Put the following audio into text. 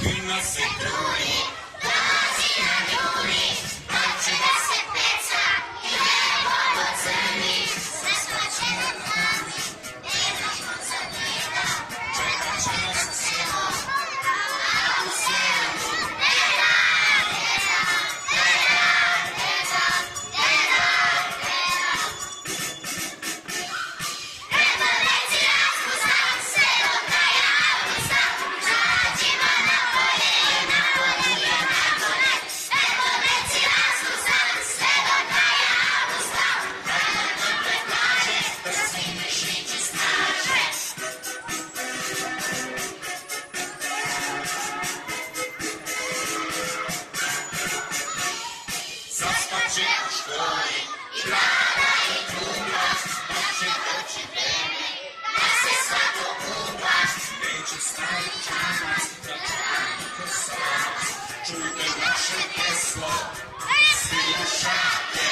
Gün nasıl duri, dolazi na duri, noći da se peca i nebo crni. Zaskočeno nami, jedno konca djeda, čekat će nas selo, a u selu deda, deda, deda, deda, deda, deda. Treba reći raspusta, sve do kraja avgusta, đađima na polje je na gole. Treba reći raspusta, sve do kraja avgusta, kada dobro kaže, da svi mišići snaže. Zaspaće u školi i brada i kumba, da će doći vreme, da se svako kumba. Neće stari čamac, tračani kosavac, čujte naše geslo, svi u šake.